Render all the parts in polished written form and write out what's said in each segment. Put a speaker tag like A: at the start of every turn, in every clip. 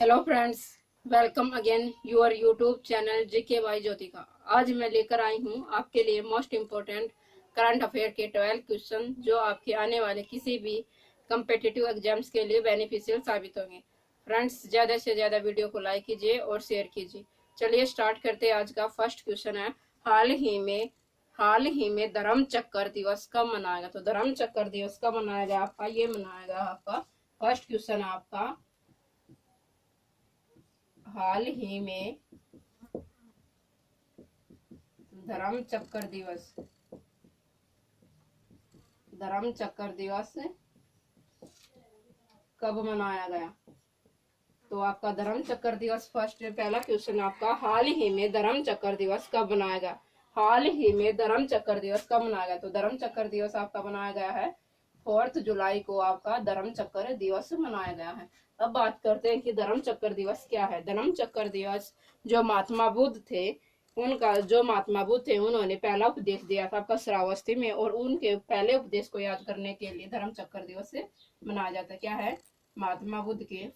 A: Hello friends, welcome again your YouTube channel GK by Jyotika. आज मैं लेकर आई हूँ आपके लिए मोस्ट इम्पोर्टेंट करंट अफेयर के 12 क्वेश्चन जो आपके आने वाले किसी भी कम्पिटिटिव एग्जाम्स के लिए बेनिफिशियल साबित होंगे। फ्रेंड्स, ज़्यादा से ज़्यादा वीडियो को लाइक कीजिए और शेयर कीजिए। चलिए स्टार्ट करते हैं। आज का फर्स्ट क्वेश्चन है, हाल ही में धर्म चक्कर दिवस कब मनाएगा? तो धर्म चक्कर दिवस कब मनाएगा आपका? ये मनाएगा आपका, फर्स्ट क्वेश्चन आपका, हाल ही में धर्म चक्कर दिवस कब मनाया गया? तो आपका धर्म चक्कर दिवस, फर्स्ट पहला क्वेश्चन आपका, हाल ही में धर्म चक्कर दिवस कब मनाया गया? हाल ही में धर्म चक्कर दिवस कब मनाया गया? तो धर्म चक्कर दिवस आपका मनाया गया है 4 जुलाई को। आपका धर्म चक्कर दिवस मनाया गया है। अब बात करते हैं कि धर्म चक्कर दिवस क्या है। धर्म चक्कर दिवस जो महात्मा बुद्ध थे, उन्होंने पहला उपदेश दिया था आपका श्रावस्ती में, और उनके पहले उपदेश को याद करने के लिए धर्म चक्कर दिवस से मनाया जाता है। क्या है? महात्मा बुद्ध के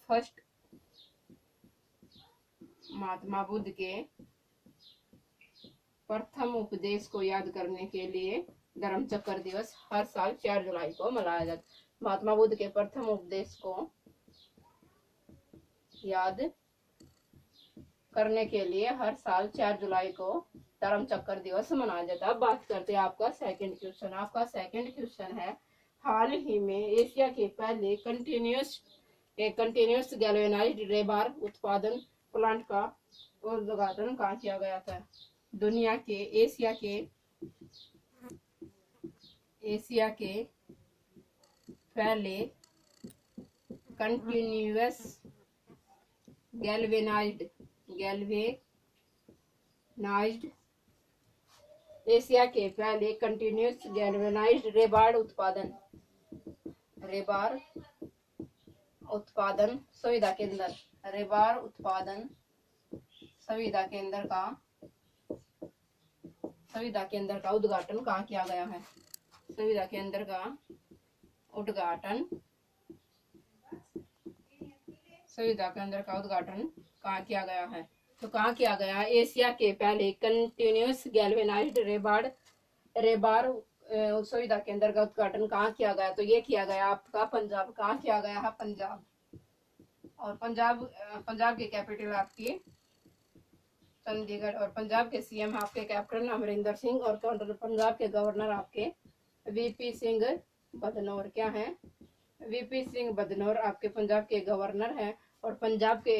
A: प्रथम उपदेश को याद करने के लिए धर्म चक्कर दिवस हर साल 4 जुलाई को मनाया जाता है। महात्मा बुद्ध के प्रथम उपदेश को याद करने के लिए हर साल 4 जुलाई को धर्म चक्कर दिवस मनाया जाता है। अब बात करते हैं आपका सेकंड क्वेश्चन। आपका सेकंड क्वेश्चन है, हाल ही में एशिया के पहले कंटिन्यूस गैल्वेनाइज्ड रेबार उत्पादन प्लांट का उद्घाटन कहाँ किया गया था? दुनिया के एशिया के पहले कंटिन्यूस गैल्वेनाइज्ड एशिया के पहले कंटिन्यूस गैल्वेनाइज्ड रेबार उत्पादन सुविधा केंद्र का उद्घाटन कहाँ किया गया है? सुविधा केंद्र का उद्घाटन कहाँ किया गया है? तो कहाँ किया गया? एशिया के पहले कंटिन्यूस गैल्वेनाइज्ड रेबार सुविधा केंद्र का उद्घाटन कहाँ किया गया? तो ये किया गया आपका पंजाब। कहाँ किया गया है? पंजाब। और पंजाब की कैपिटल आपकी चंडीगढ़, और पंजाब के सीएम आपके कैप्टन अमरिंदर सिंह, और पंजाब के गवर्नर आपके वीपी सिंह बदनौर। क्या है? वीपी सिंह बदनौर आपके पंजाब के गवर्नर हैं। और पंजाब के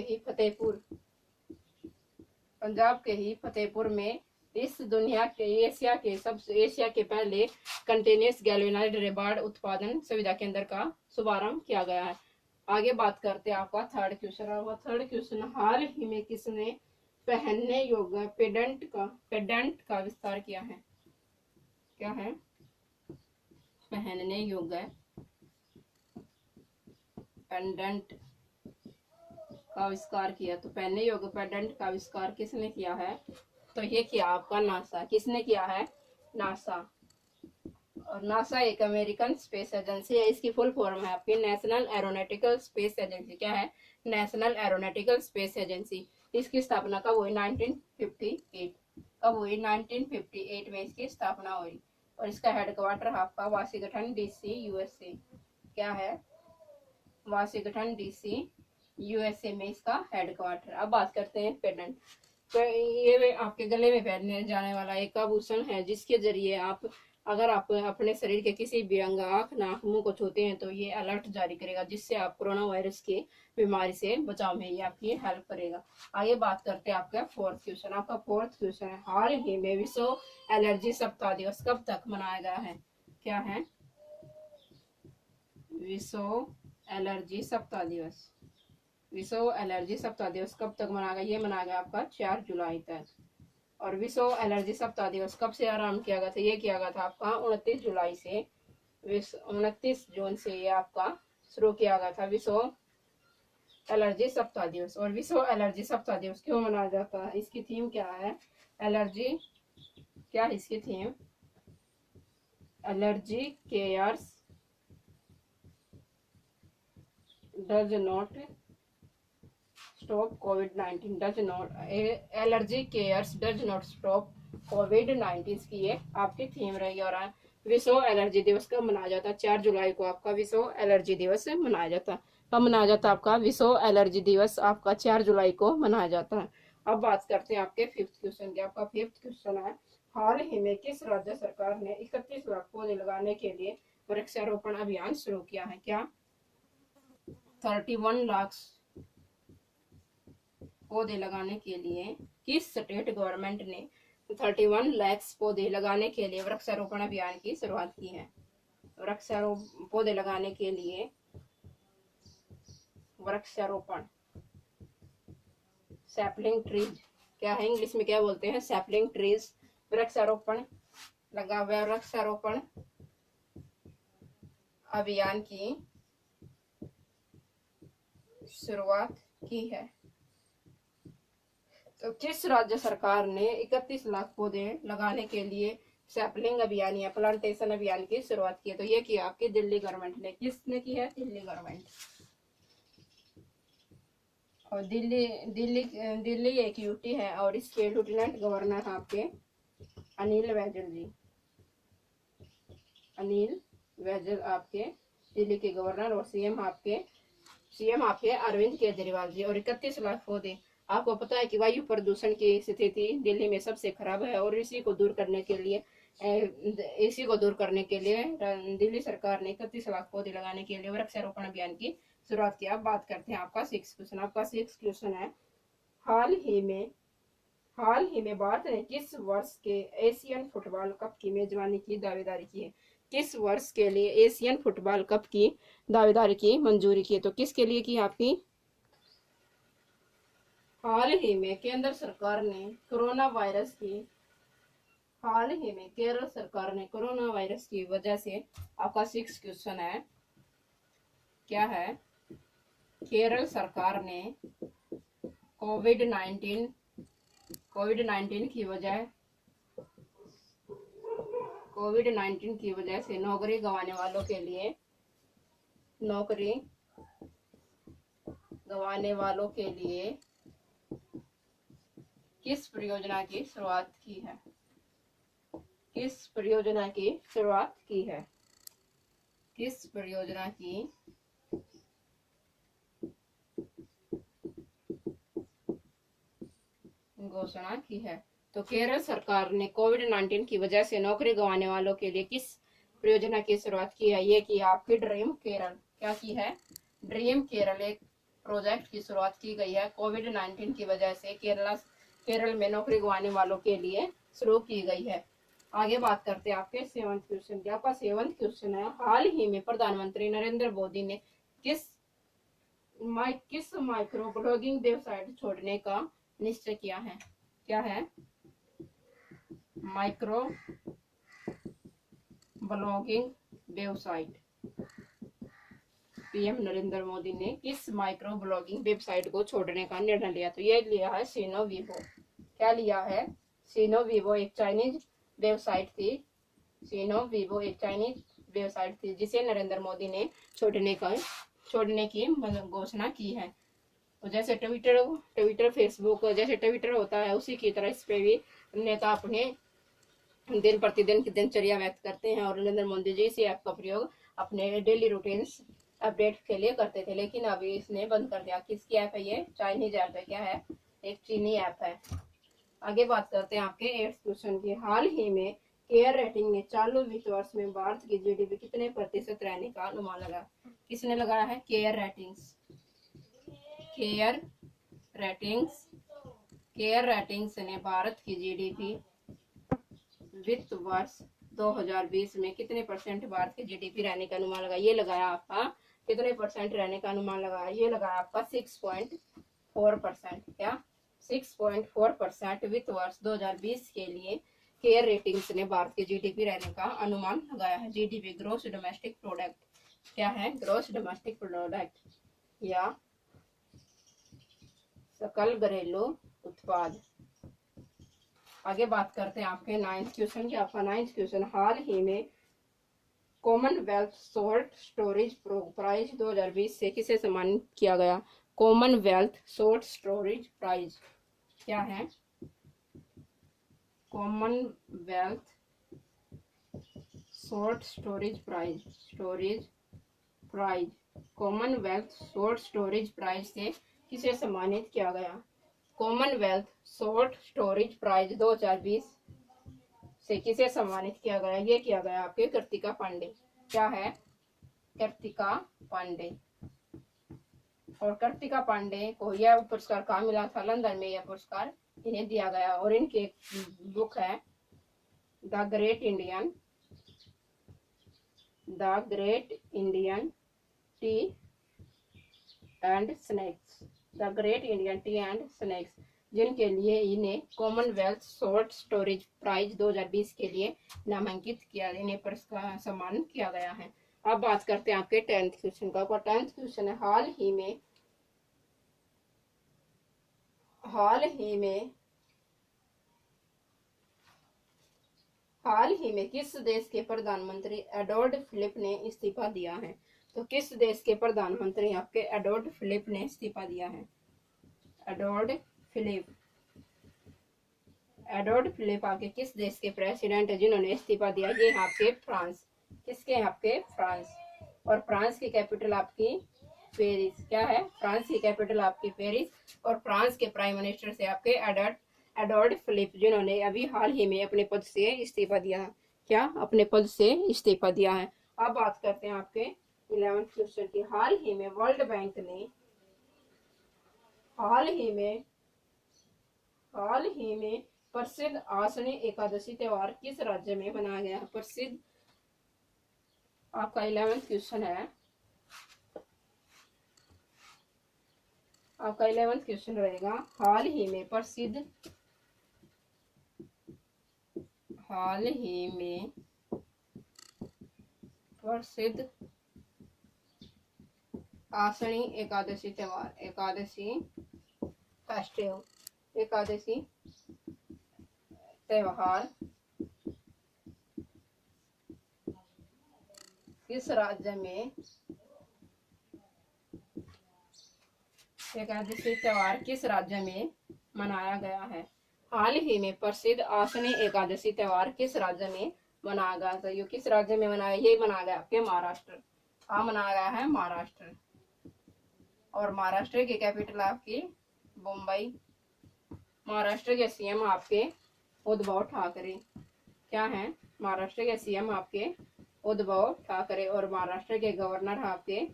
A: ही फतेहपुर में इस दुनिया के एशिया के पहले कंटिन्यूस गैल्वेनाइज्ड रेबार उत्पादन सुविधा केंद्र का शुभारंभ किया गया है। आगे बात करते हैं आपका थर्ड क्वेश्चन, हाल ही में किसने पहनने योग्य पेडेंट का विस्तार किया है? क्या है? पहनने योग्य पेंडेंट का आविष्कार किया। तो पहनने योग्य पेंडेंट का आविष्कार किसने किया है? तो ये किया आपका नासा। किसने किया है? नासा। और नासा एक अमेरिकन स्पेस एजेंसी है। इसकी फुल फॉर्म है आपकी नेशनल एरोनॉटिकल स्पेस एजेंसी। क्या है? National aeronautical space agency. इसकी स्थापना कब हुई? 1958 में इसकी स्थापना हुई। और इसका हेडक्वार्टर आपका वाशिंगटन डीसी यूएसए। क्या है? वाशिंगटन डीसी यूएसए में इसका हेडक्वार्टर। अब बात करते हैं पेडेंट। तो ये आपके गले में पहनने जाने वाला एक आभूषण है, जिसके जरिए अगर आप अपने शरीर के किसी भी अंग, आंख, नाक, मुंह को छूते हैं तो ये अलर्ट जारी करेगा, जिससे आप कोरोना वायरस की बीमारी से बचाव में ये आपकी हेल्प करेगा। आगे बात करते हैं आपका फोर्थ क्वेश्चन। आपका फोर्थ क्वेश्चन है, हाल ही में विश्व एलर्जी सप्ताह दिवस कब तक मनाया गया है? क्या है? विश्व एलर्जी सप्ताह दिवस कब तक मनाया गया? ये मनाया गया आपका 4 जुलाई तक। और विश्व एलर्जी सप्ताह दिवस कब से आरंभ किया गया था? ये किया गया था आपका 29 जून से ये आपका शुरू किया गया था विश्व एलर्जी सप्ताह दिवस। और विश्व एलर्जी सप्ताह दिवस क्यों मनाया जाता है? इसकी थीम क्या है? एलर्जी, क्या है इसकी theme? Allergy cares does not stop COVID-19 does not allergy cares does not stop COVID-19 की ये आपकी थीम रही। और विश्व एलर्जी दिवस कब मनाया जाता है? 4 जुलाई को आपका विश्व एलर्जी दिवस मनाया जाता है। कब मनाया जाता है आपका विश्व एलर्जी दिवस? आपका 4 जुलाई को मनाया जाता है। अब बात करते हैं आपके 5th क्वेश्चन की। आपका 5th क्वेश्चन है, हाल ही में किस राज्य सरकार ने 31 लाख पौधे लगाने के लिए वृक्षारोपण अभियान शुरू किया है? क्या 31 लाख पौधे लगाने के लिए किस स्टेट गवर्नमेंट ने 31 लाख पौधे लगाने के लिए वृक्षारोपण अभियान की शुरुआत की है? वृक्षारोपण पौधे लगाने के लिए वृक्षारोपण, सैपलिंग ट्रीज क्या है इंग्लिश में, क्या बोलते हैं? Sapling trees. वृक्षारोपण वृक्षारोपण अभियान की शुरुआत की है। तो किस राज्य सरकार ने 31 लाख पौधे लगाने के लिए सैपलिंग अभियान या प्लांटेशन अभियान की शुरुआत की है? तो ये किया आपकी दिल्ली गवर्नमेंट ने। किसने की है? दिल्ली गवर्नमेंट। और दिल्ली एक यूटी है और इसके लेफ्टिनेंट गवर्नर आपके अनिल बैजल जी। अनिल बैजल आपके दिल्ली के गवर्नर। और सीएम आपके अरविंद केजरीवाल जी। और 31 लाख पौधे, आपको पता है कि वायु प्रदूषण की स्थिति दिल्ली में सबसे खराब है और इसी को दूर करने के लिए दिल्ली सरकार ने 31 लाख पौधे लगाने के लिए वृक्षारोपण अभियान की शुरुआत की। अब बात करते हैं आपका 6th क्वेश्चन। आपका 6th क्वेश्चन है, हाल ही में भारत ने किस वर्ष के एशियन फुटबॉल कप की मेजबानी की दावेदारी की है? किस वर्ष के लिए एशियन फुटबॉल कप की दावेदारी की मंजूरी की है? तो किसके लिए की आपकी? हाल ही में केरल सरकार ने कोरोना वायरस की वजह से, आपका 6th क्वेश्चन है, क्या है? केरल सरकार ने कोविड-19 की वजह से नौकरी गंवाने वालों के लिए किस परियोजना की शुरुआत की है? किस परियोजना की शुरुआत की है? किस परियोजना की घोषणा की है? तो केरल सरकार ने कोविड-19 की वजह से नौकरी गंवाने वालों के लिए किस परियोजना की शुरुआत की है? ये की आपकी ड्रीम केरल। क्या की है? ड्रीम केरल एक प्रोजेक्ट की शुरुआत की गई है। कोविड-19 की वजह से केरल में नौकरी गंवाने वालों के लिए शुरू की गई है। आगे बात करते हैं आपके 7th क्वेश्चन की। आपका 7th क्वेश्चन है, हाल ही में प्रधानमंत्री नरेंद्र मोदी ने किस माइक्रो ब्लॉगिंग वेबसाइट छोड़ने का निश्चय किया है? क्या है? Micro blogging website. PM Narendra Modi ने किस माइक्रो ब्लॉगिंग वेबसाइट को छोड़ने का निर्णय लिया? तो ये लिया है सिनोविवो। क्या लिया है? सिनोविवो एक चाइनीज वेबसाइट थी। सिनोविवो एक चाइनीज वेबसाइट थी जिसे नरेंद्र मोदी ने छोड़ने की घोषणा की है। तो जैसे ट्विटर फेसबुक, जैसे ट्विटर होता है उसी की तरह इस पे भी नेता अपने दिन प्रतिदिन की दिनचर्या व्यक्त करते हैं। और नरेंद्र मोदी जी इसी ऐप का प्रयोग अपने डेली रूटीन्स अपडेट के लिए करते थे, लेकिन अभी इसने बंद कर दिया। किसकी ऐप है ये? चाइनीज ऐप है। क्या है? एक चीनी ऐप है। आगे बात करते हैं आपके 8th क्वेश्चन की। हाल ही में केयर रेटिंग ने चालू वित्त वर्ष में भारत की जीडीपी कितने प्रतिशत रहने का अनुमान लगाया? किसने लगाया है? केयर रेटिंग्स ने भारत की जीडीपी वित्त वर्ष 2020 में कितने % भारत की जीडीपी रहने का अनुमान लगाया? ये लगाया आपका कितने % रहने का अनुमान लगाया? ये लगाया आपका 6.4%। क्या? 6.4% वित्त वर्ष 2020 के लिए केयर रेटिंग्स ने भारत के जीडीपी रहने का अनुमान लगाया है। GDP gross domestic product. क्या है? ग्रोस डोमेस्टिक प्रोडक्ट या सकल घरेलू उत्पाद। आगे बात करते हैं आपके 9th क्वेश्चन की। आपका 9th क्वेश्चन, हाल ही में कॉमनवेल्थ शॉर्ट स्टोरेज प्राइज 2020 से किसे सम्मानित किया गया? Commonwealth short storage prize. क्या है? Commonwealth short storage prize. Commonwealth short storage prize से किसे सम्मानित किया गया? कॉमनवेल्थ शॉर्ट स्टोरेज प्राइज 2020 से किसे सम्मानित किया गया? ये किया गया आपके कृतिका पांडे। क्या है? कृतिका पांडे। और कृतिका पांडे को यह पुरस्कार कहाँ मिला था? लंदन में यह पुरस्कार इन्हें दिया गया। और इनकी एक बुक है the great Indian T and snacks. The great Indian T and snacks, जिनके लिए इन्हें कॉमनवेल्थ शॉर्ट स्टोरेज प्राइज 2020 के लिए नामांकित किया, इन्हें पुरस्कार सम्मान किया गया है। अब बात करते हैं आपके 10th क्वेश्चन का। 10th क्वेश्चन है, हाल ही में किस देश के प्रधानमंत्री एडवर्ड फिलिप ने इस्तीफा दिया है? तो किस देश के प्रधानमंत्री आपके एडवर्ड फिलिप ने इस्तीफा दिया है? एडवर्ड फिलिप आपके किस देश के प्रेसिडेंट है जिन्होंने इस्तीफा दिया? ये आपके फ्रांस। किसके? आपके फ्रांस। और फ्रांस की कैपिटल आपकी पेरिस। क्या है? फ्रांस की कैपिटल आपकी पेरिस। और फ्रांस के प्राइम मिनिस्टर से आपके एडवर्ड फिलिप, जिन्होंने अभी हाल ही में अपने पद से इस्तीफा दिया है। क्या? अपने पद से इस्तीफा दिया है। अब बात करते हैं आपके 11th क्वेश्चन की। हाल ही में वर्ल्ड बैंक ने प्रसिद्ध आश्विनी एकादशी त्योहार किस राज्य में मनाया गया? प्रसिद्ध आपका 11th क्वेश्चन है। आपका 11th क्वेश्चन रहेगा, हाल ही में प्रसिद्ध आश्विनी एकादशी त्योहार, एकादशी त्योहार किस राज्य में मनाया गया है? हाल ही में प्रसिद्ध आश्विनी एकादशी त्योहार किस राज्य में मनाया गया था? ये किस राज्य में मनाया? ये मनाया गया आपके महाराष्ट्र। मनाया गया है महाराष्ट्र। और महाराष्ट्र की कैपिटल आपकी मुंबई। महाराष्ट्र के सीएम आपके उद्धव ठाकरे। क्या है? महाराष्ट्र के सीएम आपके उद्धव ठाकरे। और महाराष्ट्र के गवर्नर आपके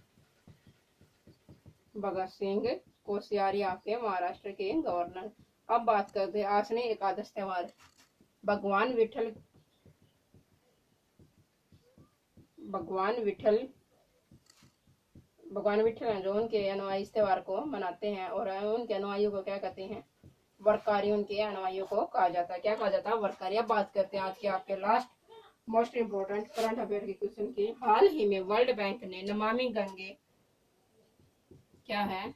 A: भगत सिंह कोश्यारी, आपके महाराष्ट्र के गवर्नर। अब बात करते हैं आश्विनी एकादश त्योहार। भगवान विठल हैं जो उनके अनुयायी इस त्योहार को मनाते हैं। और उनके अनुयायियों को क्या कहते हैं? वर्कारी। उनके अनुयायियों को कहा जाता है। क्या कहा जाता है? वर्कारी। अब बात करते हैं आज के आपके last most important current affair के क्वेश्चन की। हाल ही में वर्ल्ड बैंक ने नमामि गंगे, क्या है?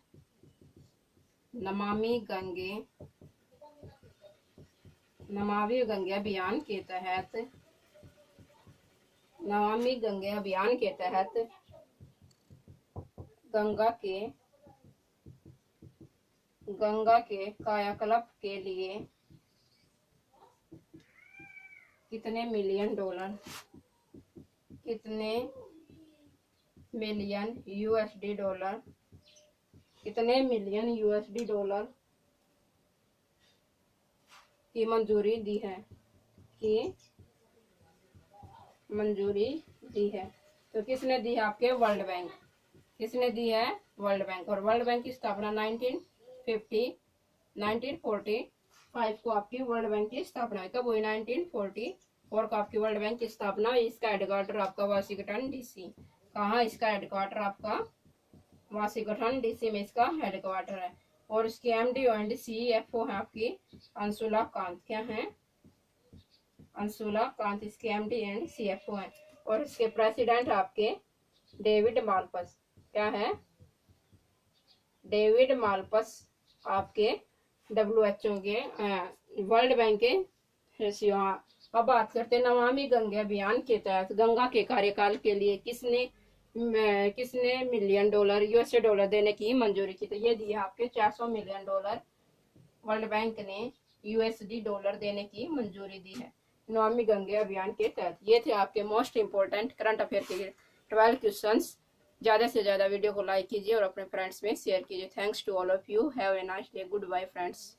A: नमामि गंगे अभियान के तहत गंगा के कायाकल्प के लिए कितने मिलियन यूएसडी डॉलर की मंजूरी दी है? तो किसने दी है? आपके वर्ल्ड बैंक। किसने दी है? World bank. और वर्ल्ड बैंक की स्थापना 1945 को आपकी वर्ल्ड बैंक की स्थापना कब हुई? 1944 को आपकी वर्ल्ड बैंक की स्थापना। इसका हेडक्वार्टर आपका वाशिंगटन डीसी। कहाँ? इसका हेडक्वार्टर आपका वाशिंगटन डीसी में इसका हेडक्वार्टर है। और इसके एमडी एंड सीएफओ है आपकी अंशुला कांत। क्या है? अंशुला कांत इसके एमडी एंड सीएफओ है। और इसके प्रेसिडेंट आपके डेविड मालपस। क्या है? डेविड मालपस आपके WHO के वर्ल्ड बैंक के सीईओ। अब बात करते हैं नमामि गंगे अभियान के तहत गंगा के कार्यकाल के लिए किसने किसने मिलियन डॉलर यूएसए डॉलर देने की मंजूरी की? तो ये दिया आपके 400 मिलियन डॉलर वर्ल्ड बैंक ने यूएसडी डॉलर देने की मंजूरी दी है नमामि गंगे अभियान के तहत। ये थे आपके मोस्ट इंपोर्टेंट करंट अफेयर के 12 क्वेश्चंस। ज़्यादा से ज़्यादा वीडियो को लाइक कीजिए और अपने फ्रेंड्स में शेयर कीजिए। Thanks to all of you. Have a nice day. Good bye friends.